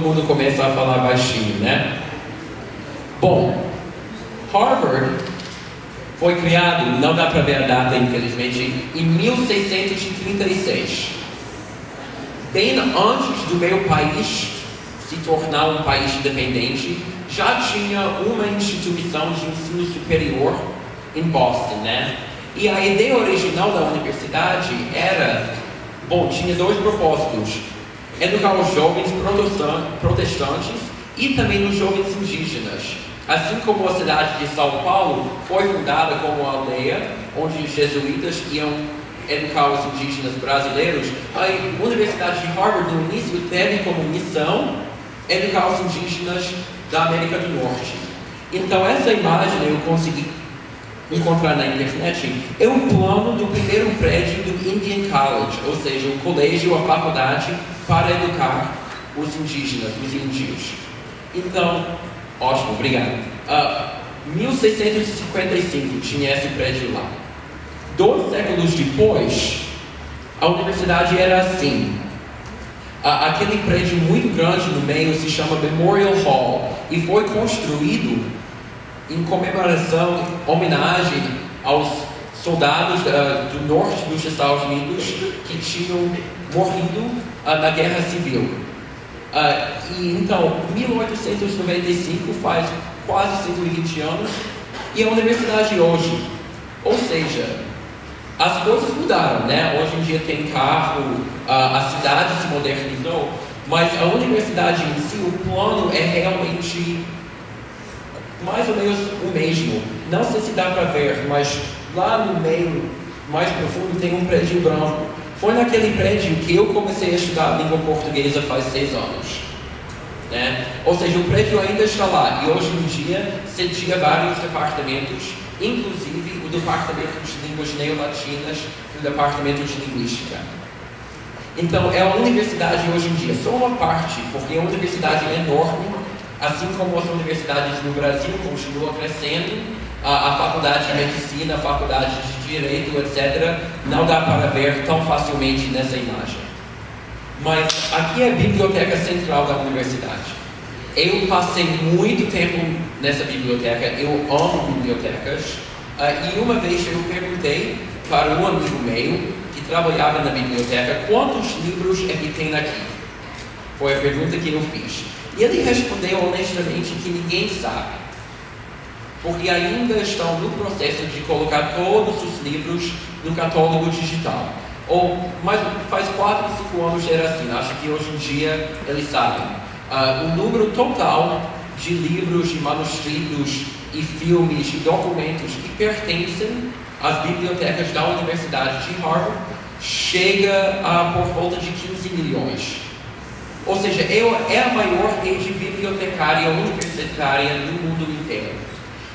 mundo começa a falar baixinho, né? Bom, Harvard foi criado, não dá para ver a data, infelizmente, em 1636. Bem antes do meu país se tornar um país independente, já tinha uma instituição de ensino superior em Boston, né? E a ideia original da universidade era, bom, tinha dois propósitos: educar os jovens protestantes e também os jovens indígenas. Assim como a cidade de São Paulo foi fundada como uma aldeia onde os jesuítas iam educar os indígenas brasileiros, a Universidade de Harvard no início teve como missão educar os indígenas da América do Norte. Então essa imagem eu consegui encontrar na internet, é um plano do primeiro prédio do Indian College, ou seja, o colégio, a faculdade para educar os indígenas, os índios. Então, ótimo, obrigado. 1655 tinha esse prédio lá. 2 séculos depois, a universidade era assim. Aquele prédio muito grande no meio se chama Memorial Hall e foi construído em comemoração, homenagem aos soldados do norte dos Estados Unidos que tinham morrido na Guerra Civil. E então, 1895 faz quase 120 anos, e a universidade hoje, ou seja, as coisas mudaram, né? Hoje em dia tem carro, a cidade se modernizou, mas a universidade em si, o plano é realmente mais ou menos o mesmo. Não sei se dá para ver, mas lá no meio, mais profundo, tem um prédio branco. Foi naquele prédio que eu comecei a estudar a língua portuguesa faz 6 anos. Né? Ou seja, o prédio ainda está lá e hoje em dia cedia vários departamentos, inclusive o departamento de línguas neolatinas e o departamento de linguística. Então, é uma universidade hoje em dia, só uma parte, porque é uma universidade enorme, assim como as universidades no Brasil continuam crescendo, a faculdade de medicina, a faculdade de direito, etc., não dá para ver tão facilmente nessa imagem. Mas aqui é a biblioteca central da universidade. Eu passei muito tempo nessa biblioteca, eu amo bibliotecas, e uma vez eu perguntei para um amigo meu que trabalhava na biblioteca quantos livros é que tem aqui. Foi a pergunta que eu fiz. E ele respondeu honestamente que ninguém sabe, porque ainda estão no processo de colocar todos os livros no catálogo digital. Mas faz 4 ou 5 anos era assim, acho que hoje em dia eles sabem. O número total de livros, de manuscritos e filmes e documentos que pertencem às bibliotecas da Universidade de Harvard chega a por volta de 15 milhões. Ou seja, é a maior rede bibliotecária universitária no mundo inteiro.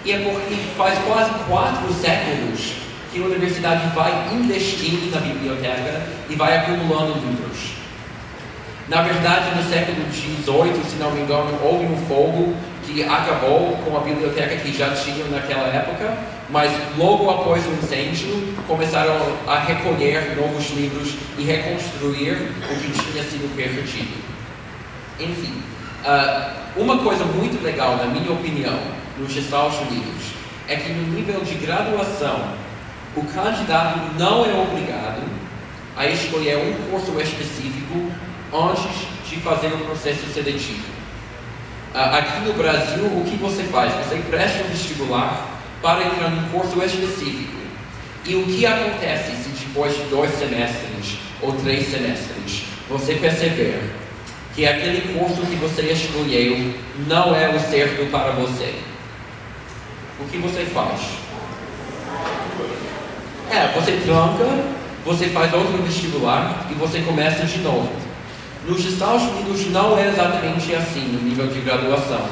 E é porque faz quase 4 séculos que a universidade vai investindo na biblioteca e vai acumulando livros. Na verdade, no século XVIII, se não me engano, houve um fogo que acabou com a biblioteca que já tinham naquela época, mas logo após o incêndio, começaram a recolher novos livros e reconstruir o que tinha sido perdido. Enfim, uma coisa muito legal, na minha opinião, nos Estados Unidos, é que no nível de graduação, o candidato não é obrigado a escolher um curso específico antes de fazer o processo seletivo. Aqui no Brasil, o que você faz? Você presta um vestibular para entrar num curso específico. E o que acontece se depois de 2 semestres ou 3 semestres você perceber que aquele curso que você escolheu não é o certo para você? O que você faz? Você tranca, você faz outro vestibular e você começa de novo. Nos Estados Unidos não é exatamente assim no nível de graduação.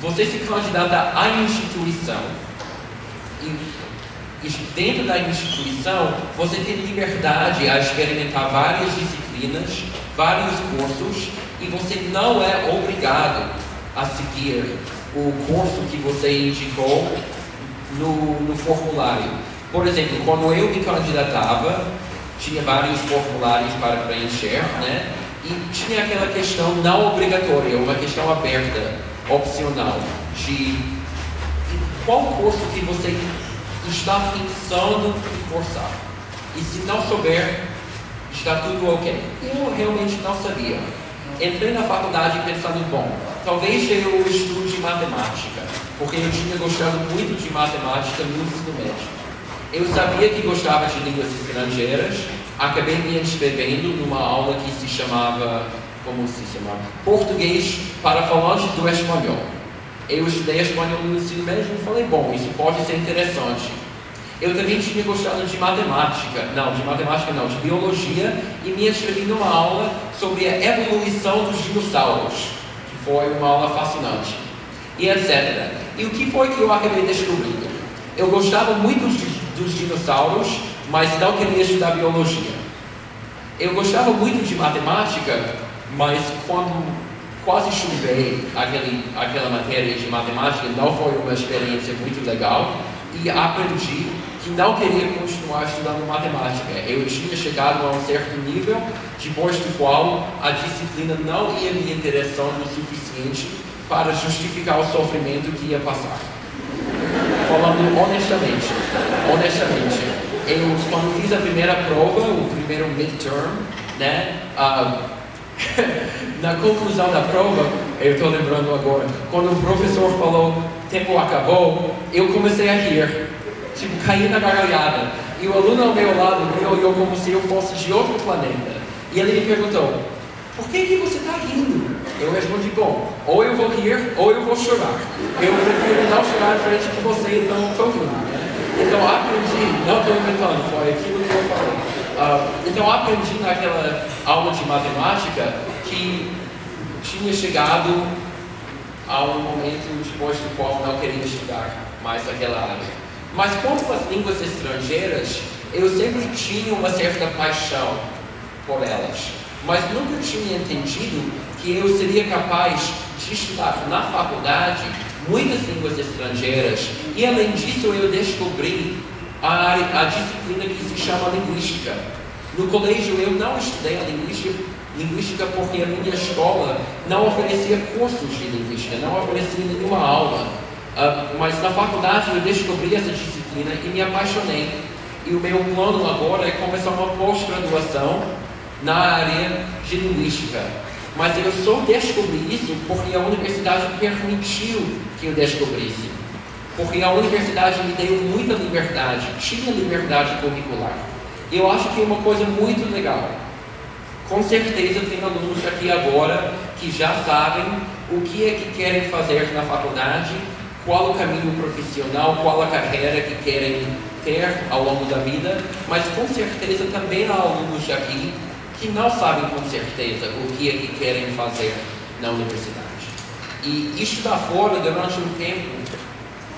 Você se candidata à instituição e dentro da instituição você tem liberdade a experimentar várias disciplinas, vários cursos, e você não é obrigado a seguir o curso que você indicou no formulário. Por exemplo, quando eu me candidatava, tinha vários formulários para preencher, né? E E tinha aquela questão não obrigatória, uma questão aberta, opcional, de qual curso que você está pensando em cursar. E se não souber, está tudo ok. Eu realmente não sabia. Entrei na faculdade pensando, bom, talvez eu estude matemática, porque eu tinha gostado muito de matemática no ensino médio. Eu sabia que gostava de línguas estrangeiras, acabei me inscrevendo numa aula que se chamava, como se chamava? Português para falantes do espanhol. Eu estudei espanhol no ensino médio e falei, bom, isso pode ser interessante. Eu também tinha gostado de matemática, de biologia, e me inscrevi numa aula sobre a evolução dos dinossauros, que foi uma aula fascinante, e etc. E o que foi que eu acabei descobrindo? Eu gostava muito dos dinossauros, mas não queria estudar biologia. Eu gostava muito de matemática, mas quando quase chuvei aquela matéria de matemática, não foi uma experiência muito legal, e aprendi que não queria continuar estudando matemática. Eu tinha chegado a um certo nível, depois do qual a disciplina não ia me interessando o suficiente para justificar o sofrimento que ia passar. Falando honestamente, eu quando fiz a primeira prova, o primeiro midterm, né, na conclusão da prova, eu estou lembrando agora, quando o professor falou, tempo acabou, eu comecei a rir. Tipo, caí na gargalhada. E o aluno ao meu lado me olhou como se eu fosse de outro planeta. E ele me perguntou, por que você está rindo? Eu respondi, bom, ou eu vou rir, ou eu vou chorar. Eu prefiro não chorar frente de você, então estou rindo. Então aprendi, não estou inventando, foi aquilo que eu falei. Então aprendi naquela aula de matemática que tinha chegado a um momento depois do qual não queria estudar mais aquela área. Mas quanto às línguas estrangeiras, eu sempre tinha uma certa paixão por elas, mas nunca tinha entendido que eu seria capaz de estudar na faculdade muitas línguas estrangeiras, e além disso eu descobri a disciplina que se chama linguística. No colégio eu não estudei a linguística porque a minha escola não oferecia cursos de linguística, não oferecia nenhuma aula. Mas na faculdade eu descobri essa disciplina e me apaixonei. E o meu plano agora é começar uma pós-graduação na área de linguística. Mas eu só descobri isso porque a universidade permitiu que eu descobrisse. Porque a universidade me deu muita liberdade, tinha liberdade curricular. Eu acho que é uma coisa muito legal. Com certeza tem alunos aqui agora que já sabem o que é que querem fazer na faculdade, qual o caminho profissional, qual a carreira que querem ter ao longo da vida, mas com certeza também há alunos aqui que não sabem com certeza o que é que querem fazer na universidade. E estudar fora durante um tempo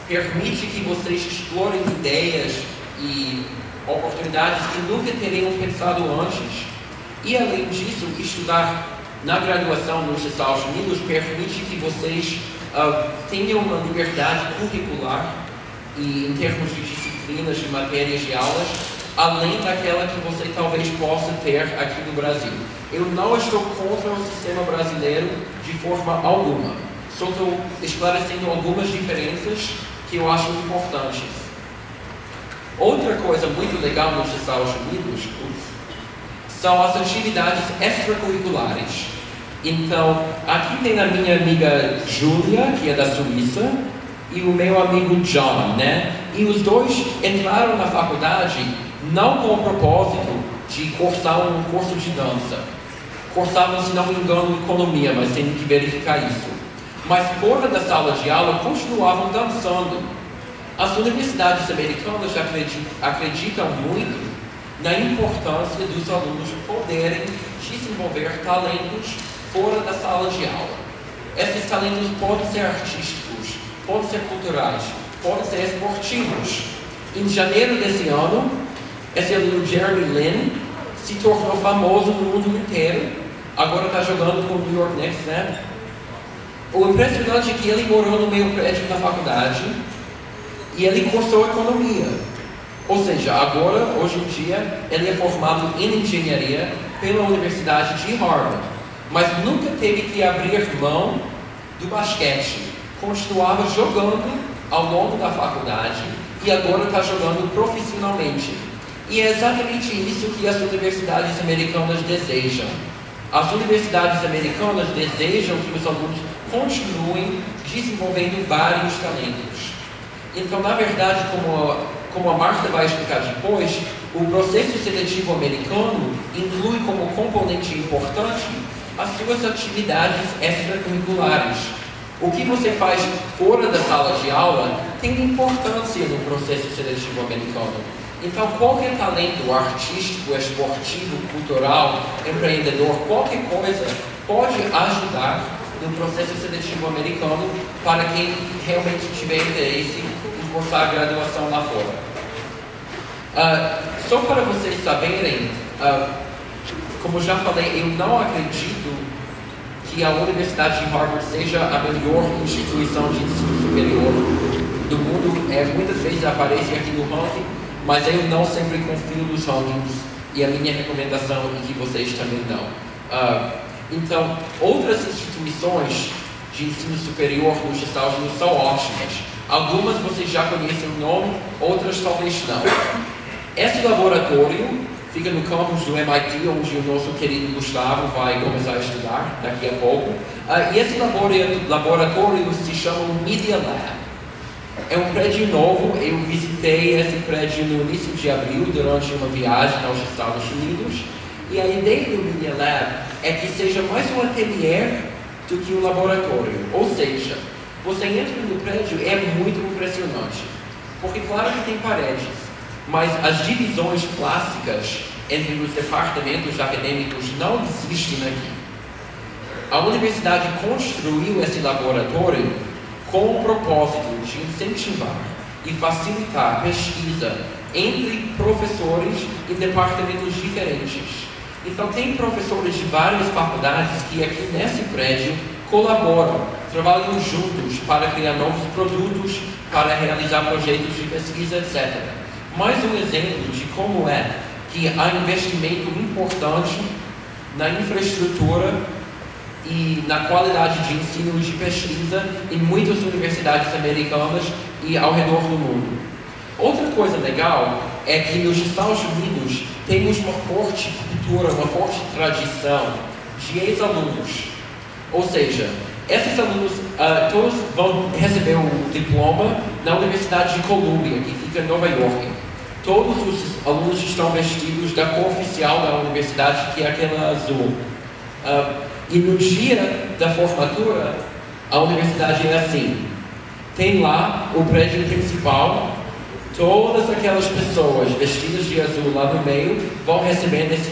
permite que vocês explorem ideias e oportunidades que nunca teriam pensado antes. E além disso, estudar na graduação nos Estados Unidos permite que vocês tenham uma liberdade curricular e em termos de disciplinas, de matérias de aulas, além daquela que você talvez possa ter aqui no Brasil. Eu não estou contra o sistema brasileiro de forma alguma. Só estou esclarecendo algumas diferenças que eu acho importantes. Outra coisa muito legal nos Estados Unidos são as atividades extracurriculares. Então, aqui tem a minha amiga Júlia, que é da Suíça, e o meu amigo John, né? E os dois entraram na faculdade não com o propósito de cursar um curso de dança. Cursavam, se não me engano, economia, mas tem que verificar isso. Mas fora da sala de aula, continuavam dançando. As universidades americanas acreditam muito na importância dos alunos poderem desenvolver talentos fora da sala de aula. Esses talentos podem ser artísticos, podem ser culturais, podem ser esportivos. Em janeiro desse ano, esse aluno Jeremy Lin se tornou famoso no mundo inteiro. Agora está jogando com o New York Knicks, né? O impressionante é que ele morou no meu prédio na faculdade e ele cursou economia. Ou seja, agora, hoje em dia, ele é formado em engenharia pela Universidade de Harvard. mas nunca teve que abrir mão do basquete. Continuava jogando ao longo da faculdade e agora está jogando profissionalmente. E é exatamente isso que as universidades americanas desejam. As universidades americanas desejam que os alunos continuem desenvolvendo vários talentos. Então, na verdade, como a Marta vai explicar depois, o processo seletivo americano inclui como componente importante as suas atividades extracurriculares. O que você faz fora da sala de aula tem importância no processo seletivo americano. Então, qualquer talento artístico, esportivo, cultural, empreendedor, qualquer coisa pode ajudar no processo seletivo americano para quem realmente tiver interesse em cursar a graduação lá fora. Só para vocês saberem, como já falei, eu não acredito que a Universidade de Harvard seja a melhor instituição de ensino superior do mundo. Muitas vezes aparece aqui no ranking, mas eu não sempre confio nos rankings e a minha recomendação é que vocês também não. Então, outras instituições de ensino superior nos Estados Unidos são ótimas. Algumas vocês já conhecem o nome, outras talvez não. Esse laboratório fica no campus do MIT, onde o nosso querido Gustavo vai começar a estudar daqui a pouco. E esse laboratório se chama o Media Lab. É um prédio novo, eu visitei esse prédio no início de abril, durante uma viagem aos Estados Unidos. E a ideia do Media Lab é que seja mais um ateliê do que um laboratório. Ou seja, você entra no prédio, é muito impressionante. Porque claro que tem paredes, mas as divisões clássicas entre os departamentos acadêmicos não existem aqui. A universidade construiu esse laboratório com o propósito de incentivar e facilitar a pesquisa entre professores em departamentos diferentes. Então, tem professores de várias faculdades que aqui nesse prédio colaboram, trabalham juntos para criar novos produtos, para realizar projetos de pesquisa, etc. Mais um exemplo de como é que há investimento importante na infraestrutura e na qualidade de ensino e de pesquisa em muitas universidades americanas e ao redor do mundo. Outra coisa legal é que nos Estados Unidos temos uma forte cultura, uma forte tradição de ex-alunos. Ou seja, esses alunos todos vão receber o diploma na Universidade de Columbia, que fica em Nova York. Todos os alunos estão vestidos da cor oficial da universidade, que é aquela azul. E no dia da formatura, a universidade é assim. Tem lá o prédio principal, todas aquelas pessoas vestidas de azul lá no meio vão recebendo esse